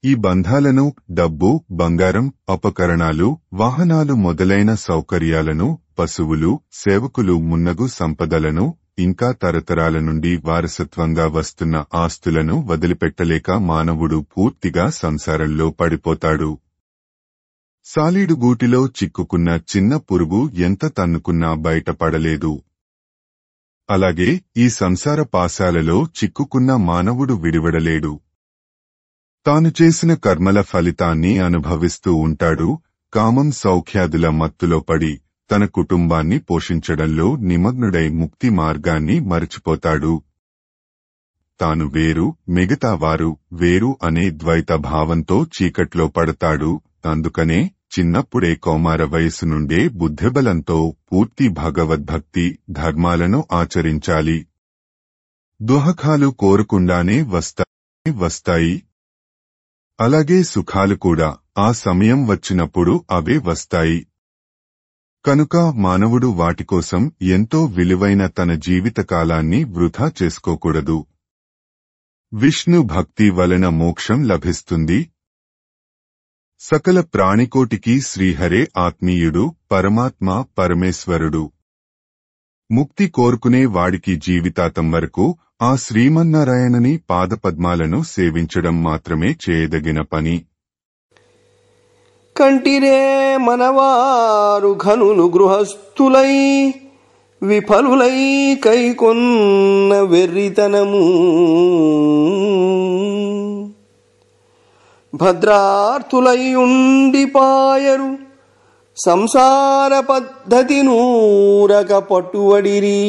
Speaker 1: ఈ బంధాలను డబ్బు, బంగారం, ఉపకరణాలు, వాహనాలు మొదలైన సౌకర్యాలను, పశువులు, సేవకులు మున్నగు సంపదలను, ఇంకా తరతరాల నుండి వారసత్వంగా వస్తున్న ఆస్తులను వదిలిపెట్టలేక మానవుడు పూర్తిగా సంసారంలో పడిపోతాడు. సాలీడు గూటిలో చిక్కుకున్న చిన్న పురుగు ఎంత తన్నుకున్నా బయటపడలేదు. అలాగే ఈ సంసార పాశాలలో చిక్కుకున్న మానవుడు విడివడలేడు. తాను చేసిన కర్మల ఫలితాన్ని అనుభవిస్తూ ఉంటాడు. కామం, సౌఖ్యాదుల మత్తులో పడి తన కుటుంబాన్ని పోషించడంలో నిమగ్నుడై ముక్తి మార్గాన్ని మరచిపోతాడు. తాను వేరు, మిగతా వారు వేరు అనే ద్వైత భావంతో చీకట్లో పడతాడు. అందుకనే చిన్నప్పుడే కౌమార వయసు నుండే బుద్ధిబలంతో పూర్తి భగవద్భక్తి ధర్మాలను ఆచరించాలి. దుఃఖాలు కోరకుండానే వస్తాయి. అలాగే సుఖాలు కూడా ఆ సమయం వచ్చినప్పుడు అవే వస్తాయి. కనుక మానవుడు వాటికోసం ఎంతో విలువైన తన జీవితకాలాన్ని వృథా చేసుకోకూడదు. విష్ణు భక్తి వలన మోక్షం లభిస్తుంది. సకల ప్రాణికోటికి శ్రీహరే ఆత్మీయుడు, పరమాత్మ, పరమేశ్వరుడు. ముక్తి కోరుకునే వాడికి జీవితాంతం వరకు ఆ శ్రీమన్నారాయణని పాదపద్మాలను సేవించడం మాత్రమే చేయదగిన పని.
Speaker 2: కంటిరే మనవారు ఘనులు గృహస్థులై విఫలులై కైకొన్న వెర్రితనము, భద్రార్థులై ఉండిపాయరు సంసార పద్ధతి నూరక పట్టువడిరి.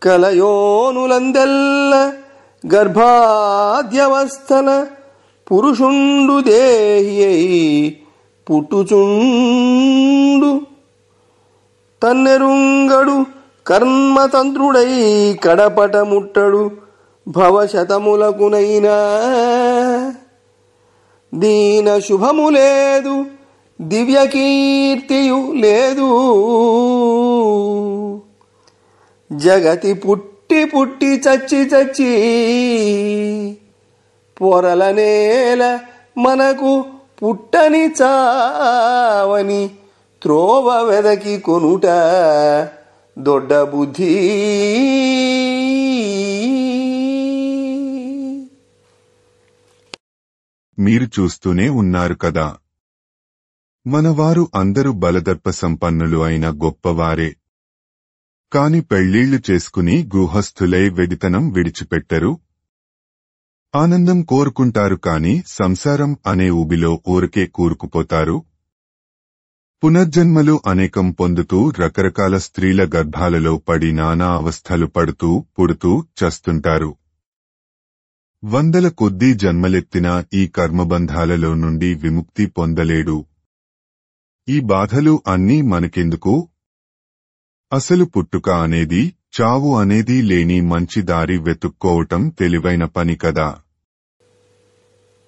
Speaker 2: కలయోనులందెల్ల గర్భాద్యవస్థల పురుషుండు దేహి పుట్టుచుండు, తన్నెరుంగడు కర్మతంత్రుడై కడపట ముట్టడు భవశతములకునైనా. దీన శుభము లేదు, దివ్యకీర్తియు లేదు, జగతి పుట్టి పుట్టి చచ్చి చచ్చి పొరల నేల మనకు పుట్టని చావని త్రోవ వెదకి కొనుట దొడ్డ బుద్ధి.
Speaker 1: మీరు చూస్తూనే ఉన్నారు కదా, మనవారు అందరూ బలదర్ప సంపన్నులు అయిన గొప్పవారే. కాని పెళ్ళిళ్లు చేసుకుని గృహస్థులై వెడితనం విడిచిపెట్టరు. ఆనందం కోరుకుంటారు కాని సంసారం అనే ఊబిలో ఊరికే కూరుకుపోతారు. పునర్జన్మలు అనేకం పొందుతూ రకరకాల స్త్రీల గర్భాలలో పడి నానా అవస్థలు పడుతూ పుడుతూ చస్తుంటారు. వందల కొద్దీ జన్మలెత్తిన ఈ కర్మబంధాలలో నుండి విముక్తి పొందలేడు. ఈ బాధలు అన్నీ మనకెందుకు? అసలు పుట్టుక అనేది, చావు అనేది లేని మంచి దారి వెతుక్కోవటం తెలివైన పని కదా.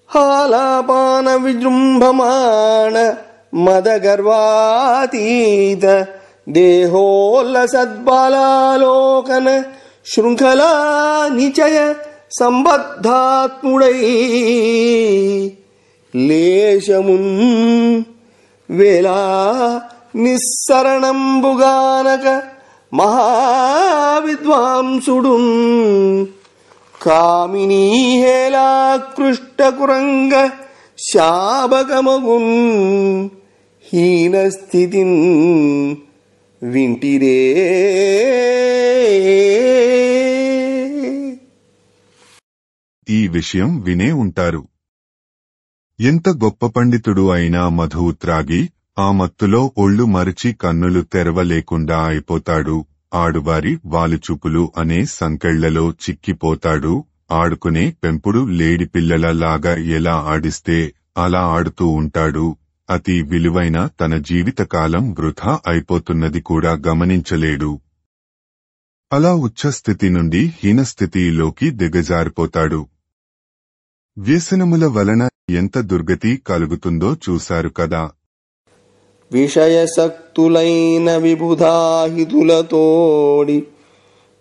Speaker 2: హాలాపాన విజృంభమాణ మదగర్వాతీత దేహోల్ల సద్బాలాలోకన శృంఖలా నిచయ సంబద్ధాత్ముడై లేశమున్ వేలా నిస్సరణంబుగానక మహావిద్వాంసుడున్ కామినీ హేళాకృష్టకురంగ శాబకమగున్ హీనస్థితిన్ వింటిరే.
Speaker 1: ఈ విషయం వినే ఉంటారు. ఎంత గొప్ప పండితుడు అయినా మధువు త్రాగి ఆ మత్తులో ఒళ్ళు మరచి కన్నులు తెరవలేకుండా అయిపోతాడు. ఆడువారి వాలుచూపులు అనే సంకెళ్లలో చిక్కిపోతాడు. ఆడుకునే పెంపుడు లేడిపిల్లల లాగా ఎలా ఆడిస్తే అలా ఆడుతూ ఉంటాడు. అతి విలువైన తన జీవితకాలం వృథా అయిపోతున్నది కూడా గమనించలేడు. అలా ఉచ్ఛస్థితి నుండి హీనస్థితిలోకి దిగజారిపోతాడు. వ్యసనముల వలన ఎంత దుర్గతి కలుగుతుందో చూశారు కదా.
Speaker 2: విషయసక్తులైన విబుధాహితులతోడి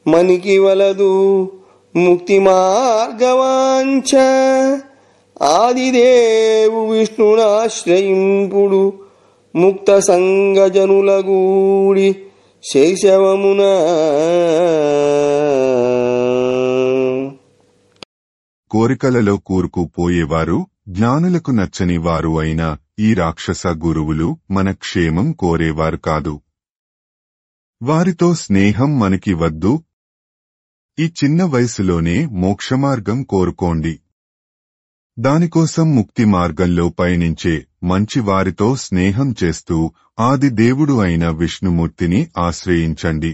Speaker 2: మనికి వలదు ముక్తి మార్గవాంఛ. ఆదిదేవు విష్ణునాశ్రయింపుడు ముక్త సంగజనులగూడి శైశవమున.
Speaker 1: కోరికలలో కూరుకుపోయేవారు, జ్ఞానులకు నచ్చని వారు అయిన ఈ రాక్షస గురువులు మన క్షేమం కోరేవారు కాదు. వారితో స్నేహం మనకి వద్దు. ఈ చిన్న వయసులోనే మోక్షమార్గం కోరుకోండి. దానికోసం ముక్తి మార్గంలో పయనించే మంచి వారితో స్నేహం చేస్తూ ఆది దేవుడు అయిన విష్ణుమూర్తిని ఆశ్రయించండి.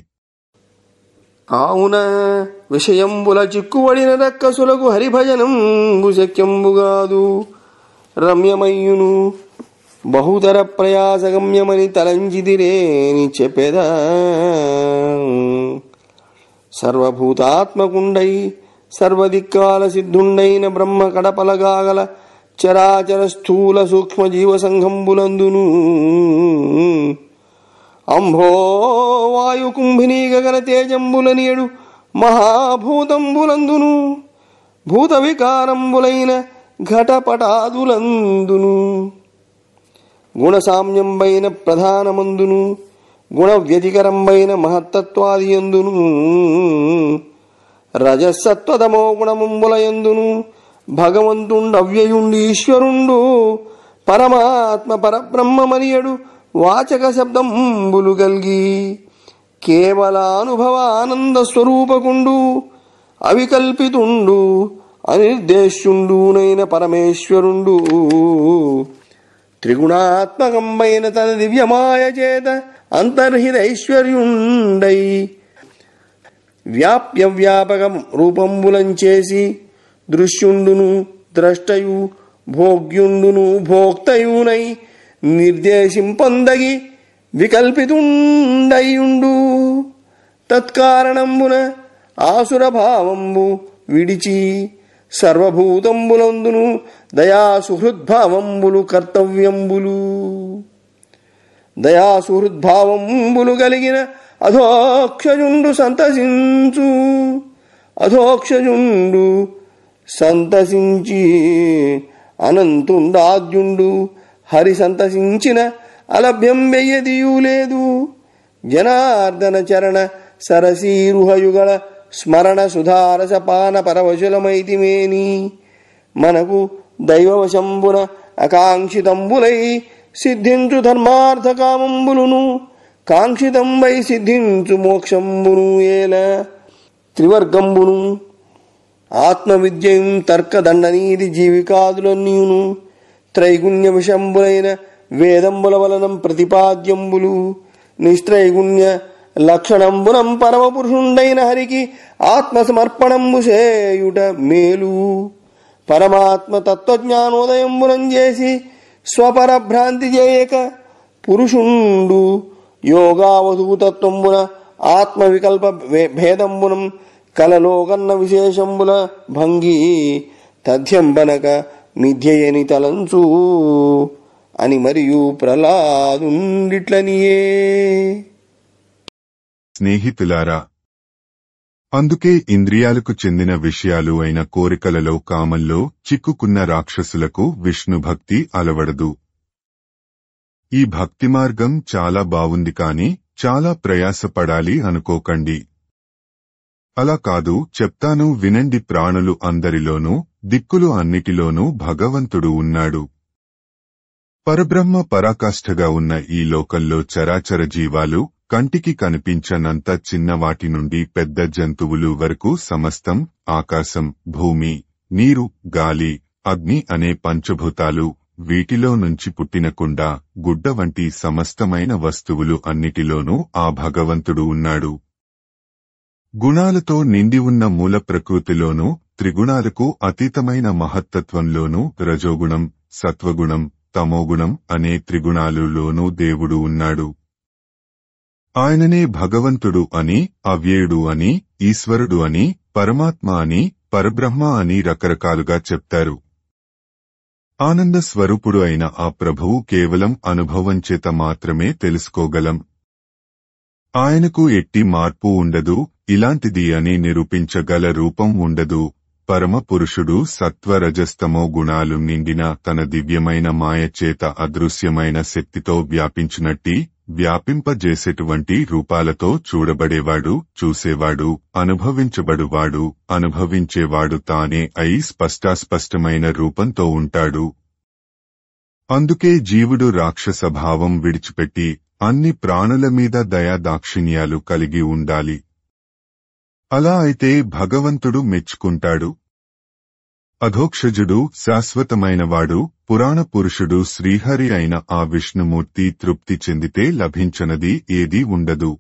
Speaker 2: కావున విషయంబుల చిక్కువడిన రక్కసులకు హరిభజనంబు శక్యంబుగాదు. రమ్యమయ్యును బహుతర ప్రయాసగమ్యమని తలంచిదిరేని చెప్పెదా. సర్వభూతాత్మకుండై సర్వదిక్కాల సిద్ధుండైన బ్రహ్మ కడపలగాగల చరాచర స్థూల సూక్ష్మ జీవ సంఘంబులందును అంభో వాయు కుంభినీ గగన తేజంబులనియడు మహాభూతంబులందును భూత వికారంబులైన ఘటపటాదులందును గుణసామ్యంబైన ప్రధానమందును గుణ వ్యతికరంబైన మహత్తత్వాదియందును రజసత్వతమో గుణమంబులయందును భగవంతుండవ్యయుండు ఈశ్వరుండు పరమాత్మ పరబ్రహ్మమనియడు వాచక శబ్దంబులు గల్గి కేవల అనుభవానంద స్వరూపకుండు అవికల్పితుండు అనిర్దేశ్యుండునైన పరమేశ్వరుండు త్రిగుణాత్మకంబైన తన దివ్యమాయ చేత అంతర్హితైశ్వర్యుండై వ్యాప్య వ్యాపకం రూపంబులంచేసి దృశ్యుండును ద్రష్టయు భోగ్యుండును భోక్తయునై నిర్దేశింపొందగి వికల్పితుండయుండు తత్కారణంబున ఆసురభావంబు విడిచి సర్వభూతంబులందును దయాసుహృద్భావంబులు కర్తవ్యంబులు దయాసుహృద్భావంబులు కలిగిన అధోక్షజుండు సంతసించి అనంతుండాద్యుండు హరి సంతసించిన అలభ్యం వెయ్యదియూ లేదు జనార్దన చరణ సరసీరుహయుగళ స్మరణ సుధారస పాన పరవశులమైతిమేని మనకు దైవవశంబున అకాంక్షితంబులై సిద్ధించు ధర్మార్థ కామంబులును కాంక్షితంబై సిద్ధించు మోక్షంబును ఏల త్రివర్గంబును ఆత్మవిద్యయం తర్కదండనీది జీవికాదులన్నీయును త్రైగుణ్య విషంబులైన వేదంబుల వలనం ప్రతిపాద్యంబులు నిస్త్రైగుణ్య లక్షణంబునం పరమపురుషుండైన హరికి ఆత్మసమర్పణంబు చేయుట మేలు పరమాత్మ తత్వజ్ఞానోదయంబునం చేసి స్వపరభ్రాంతి చేయక పురుషుండు యోగావధూతత్వంబున ఆత్మవికల్ప భేదంబునం కలలోకన్న విశేషంబుల భంగి తథ్యంబనక మిథ్యయని తలంచు అని మరియు ప్రహ్లాదుండిట్లనియే.
Speaker 1: స్నేహితులారా, అందుకే ఇంద్రియాలకు చెందిన విషయాలు అయిన కోరికలలో కామంలో చిక్కుకున్న రాక్షసులకు విష్ణుభక్తి అలవడదు. ఈ భక్తి మార్గం చాలా బావుంది కాని చాలా ప్రయాసపడాలి అనుకోకండి. అలా కాదు, చెప్తాను వినండి. ప్రాణులు అందరిలోనూ దిక్కులు అన్నిటిలోనూ భగవంతుడు ఉన్నాడు. పరబ్రహ్మ పరాకాష్ఠగా ఉన్న ఈ లోకంలో చరాచర జీవాలు, కంటికి కనిపించనంత చిన్నవాటి నుండి పెద్ద జంతువులు వరకు సమస్తం, ఆకాశం, భూమి, నీరు, గాలి, అగ్ని అనే పంచభూతాలు, వీటిలో నుంచి పుట్టిన కుండ, గుడ్డ వంటి సమస్తమైన వస్తువులు అన్నిటిలోనూ ఆ భగవంతుడు ఉన్నాడు. గుణాలతో నిండి ఉన్న మూల ప్రకృతిలోనూ, త్రిగుణాలకు అతీతమైన మహత్తత్వంలోనూ, రజోగుణం, సత్వగుణం, తమోగుణం అనే త్రిగుణాలులోనూ దేవుడు ఉన్నాడు. ఆయననే భగవంతుడు అని, అవ్యయుడు అని, ఈశ్వరుడు అని, పరమాత్మ అని, పరబ్రహ్మ అని రకరకాలుగా చెప్తారు. ఆనంద స్వరూపుడు అయిన ఆ ప్రభువు కేవలం అనుభవం చేత మాత్రమే తెలుసుకోగలం. ఆయనకు ఎట్టి మార్పు ఉండదు, ఇలాంటిది అని నిరూపించగల రూపం ఉండదు. పరమ పురుషుడు సత్వరజస్తమో గుణాలు నిండిన తన దివ్యమైన మాయ చేత అదృశ్యమైన శక్తితో వ్యాపించినట్టి, వ్యాపింపజేసేటువంటి రూపాలతో చూడబడేవాడు, చూసేవాడు, అనుభవించబడువాడు, అనుభవించేవాడు తానే అయి స్పష్టాస్పష్టమైన రూపంతో ఉంటాడు. అందుకే జీవుడు రాక్షస భావం విడిచిపెట్టి అన్ని ప్రాణుల మీద దయా దాక్షిణ్యాలు కలిగి ఉండాలి. అలా అయితే భగవంతుడు మెచ్చుకుంటాడు. అధోక్షజుడు, శాశ్వతమైనవాడు, పురాణ పురుషుడు శ్రీహరి అయిన ఆ విష్ణుమూర్తి తృప్తి చెందితే లభించనది ఏదీ ఉండదు.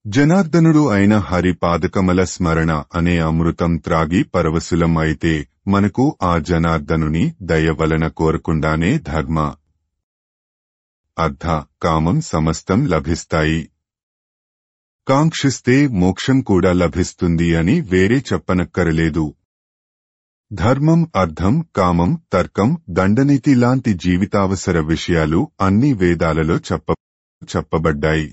Speaker 1: జనార్దనుడు అయిన హరి పాదకమల స్మరణ అనే అమృతం త్రాగి పరవశులం అయితే మనకు ఆ జనార్దనుని దయ వలన కోరకుండానే ధర్మ, అర్థ, కామం సమస్తం లభిస్తాయి. కాంక్షిస్తే మోక్షం కూడా లభిస్తుంది అని వేరే చెప్పనక్కరలేదు. ధర్మం, అర్థం, కామం, తర్కం, దండనీతి లాంటి జీవితావసర విషయాలు అన్ని వేదాలలో చెప్పబడ్డాయి.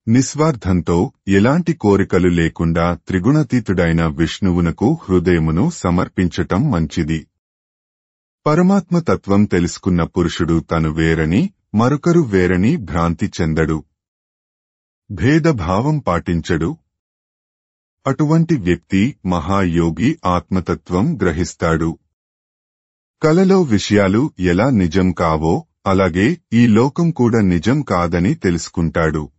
Speaker 1: నిస్వార్థంతో ఎలాంటి కోరికలు లేకుండా త్రిగుణాతీతుడైన విష్ణువునకు హృదయమును సమర్పించటం మంచిది. పరమాత్మ తత్వం తెలుసుకున్న పురుషుడు తను వేరని మరొకరు వేరని భ్రాంతి చెందడు. భేదభావం పాటించడు. అటువంటి వ్యక్తి మహాయోగి ఆత్మతత్వం గ్రహిస్తాడు. కలలో విషయాలు ఎలా నిజం కావో అలాగే ఈ లోకం కూడా నిజం కాదని తెలుసుకుంటాడు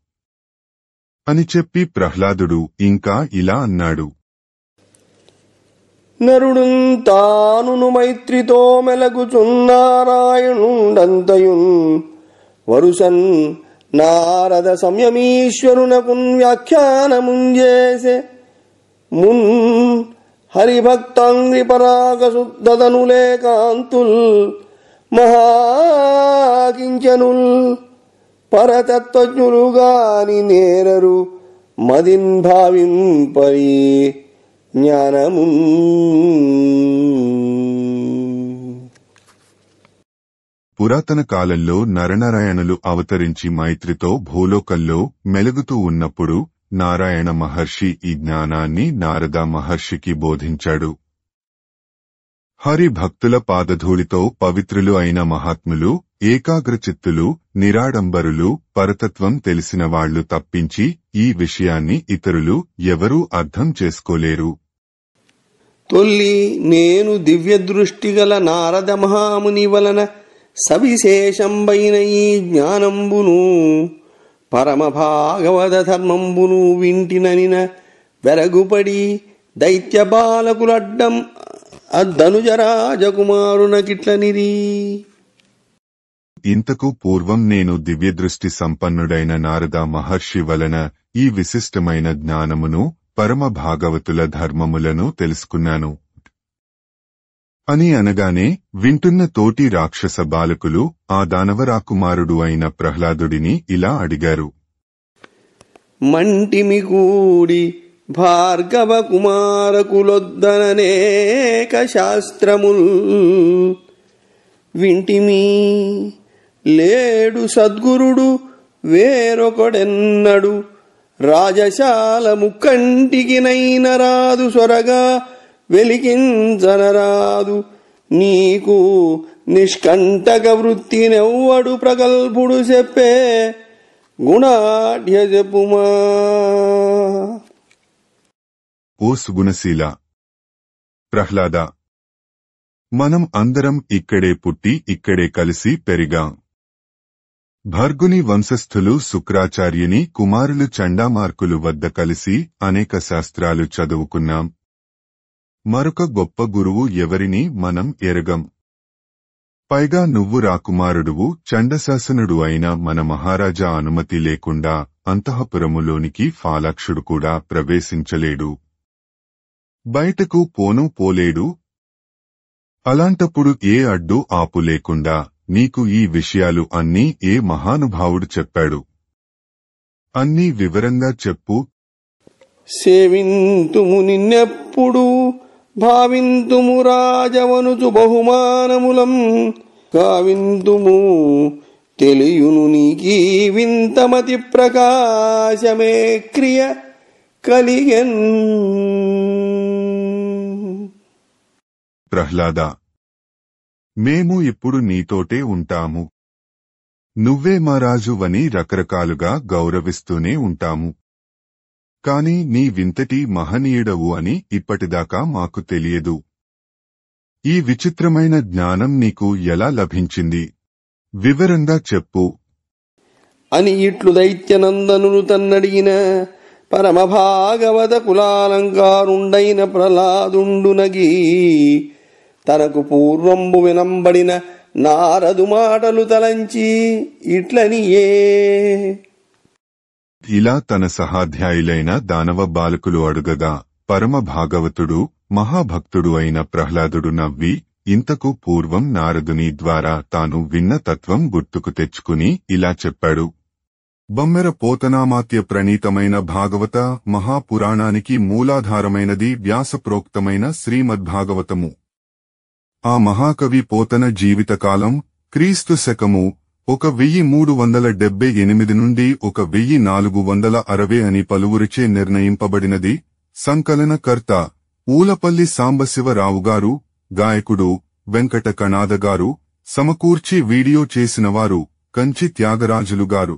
Speaker 1: అని చెప్పి ప్రహ్లాదుడు ఇంకా ఇలా అన్నాడు.
Speaker 2: నరుడున్ తానును మైత్రితో మెలగుచున్నారాయణుండంతయున్ వరుసన్ నారద సంయమీశ్వరునకున్ వ్యాఖ్యానముంజేసే మున్ హరిభక్తాంగ్రి పరాగ శుద్ధదనులే కాంతుల్ మహాకించనుల్ పరతత్వజ్ఞులుగాని నేరరు మదిన్ భావింపరి జ్ఞానమున్.
Speaker 1: పురాతన కాలంలో నరనారాయణులు అవతరించి మైత్రితో భూలోకంలో మెలుగుతూ ఉన్నప్పుడు నారాయణ మహర్షి ఈ జ్ఞానాన్ని నారద మహర్షికి బోధించాడు. హరి భక్తుల పాదధూళితో పవిత్రులు అయిన మహాత్ములు, ఏకాగ్రచిత్తులు, నిరాడంబరులు, పరతత్వం తెలిసిన వాళ్లు తప్పించి ఈ విషయాన్ని ఇతరులు ఎవరూ అర్థం చేసుకోలేరు.
Speaker 2: తొల్లి నేను దివ్యదృష్టిగల నారద మహాముని వలన సవిశేషంబైన ఈ జ్ఞానంబును పరమ భాగవత ధర్మంబును వింటిననిన వెరగుపడి దైత్య బాలకులడ్డం అద్దనుజరాజకుమారునకిట్లనిరి.
Speaker 1: ఇంతకు పూర్వం నేను దివ్యదృష్టి సంపన్నుడైన నారద మహర్షి వలన ఈ విశిష్టమైన జ్ఞానమును పరమ భాగవతుల ధర్మములను తెలుసుకున్నాను అని అనగానే వింటున్న తోటి రాక్షస బాలకులు ఆ దానవరాకుమారుడు అయిన ప్రహ్లాదుడిని ఇలా అడిగారు.
Speaker 2: మంటిమి కూడి భార్గవ కుమారకులొద్దననేక శాస్త్రముల్ వింటిమి లేడు సద్గురుడు వేరొకడెన్నడు రాజశాల ముక్కంటికి నైన రాదు సొరగా వెలికించనరాదు నీకు నిష్కంటక వృత్తినెవ్వడు ప్రగల్భుడు చెప్పే గుణాఢ్య చెప్పుమా.
Speaker 1: ఓ సుగుణశీల ప్రహ్లాద, మనం అందరం ఇక్కడే పుట్టి ఇక్కడే కలిసి పెరిగాం. భర్గుని వంశస్థులు శుక్రాచార్యుని కుమారులు చండామార్కులు వద్ద కలిసి అనేక శాస్త్రాలు చదువుకున్నాం. మరొక గొప్ప గురువు ఎవరిని మనం ఎరగం. పైగా నువ్వు రాకుమారుడువు, చండశాసనుడు అయిన మన మహారాజా అనుమతి లేకుండా అంతఃపురములోనికి ఫాలాక్షుడు కూడా ప్రవేశించలేడు, బయటకు పోలేడు. అలాంటప్పుడు ఏ అడ్డు ఆపు లేకుండా నీకు ఈ విషయాలు అన్నీ ఏ మహానుభావుడు చెప్పాడు? అన్నీ వివరంగా చెప్పు.
Speaker 2: సేవింతుము నిన్నెప్పుడు భావింతుము రాజవనుచు బహుమానములం కావింతుము తెలియును నీకీ వింతమతి ప్రకాశమే క్రియ కలిగెన్.
Speaker 1: ప్రహ్లాద, మేము ఇప్పుడు నీతోటే ఉంటాము. నువ్వే మా రాజువని రకరకాలుగా గౌరవిస్తూనే ఉంటాము. కాని నీ వింతటి మహనీయుడవు అని ఇప్పటిదాకా మాకు తెలియదు. ఈ విచిత్రమైన జ్ఞానం నీకు ఎలా లభించింది? వివరంగా చెప్పు
Speaker 2: అని ఇట్లు దైత్యనందనులు తన్నడిగిన పరమ భాగవత కులాలంకారుండైన ప్రహ్లాదుండునగి తనకు పూర్వంబు వినంబడిన నారదు మాటలు తలంచి ఇట్లనియే.
Speaker 1: ఇలా తన సహాధ్యాయులైన దానవ బాలకులు అడుగగా పరమ భాగవతుడు మహాభక్తుడు అయిన ప్రహ్లాదుడు నవ్వి ఇంతకు పూర్వం నారదుని ద్వారా తాను విన్న తత్వం గుర్తుకు తెచ్చుకుని ఇలా చెప్పాడు. బమ్మెర పోతనామాత్య ప్రణీతమైన భాగవత మహాపురాణానికి మూలాధారమైనది వ్యాసప్రోక్తమైన శ్రీమద్భాగవతము. ఆ మహాకవి పోతన జీవితకాలం క్రీస్తు శకము 1378 నుండి 1460 అని పలువురిచే నిర్ణయింపబడినది. సంకలనకర్త ఊలపల్లి సాంబశివరావు గారు, గాయకుడు వెంకట కణాద గారు, సమకూర్చి వీడియో చేసినవారు కంచి త్యాగరాజులు గారు.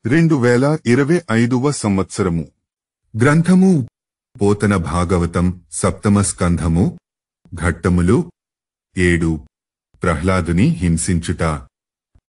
Speaker 1: 2025వ సంవత్సరము. గ్రంథము పోతన భాగవతం, సప్తమ స్కంధము. ఘట్టములు 7. ప్రహ్లాదుని హింసించుట.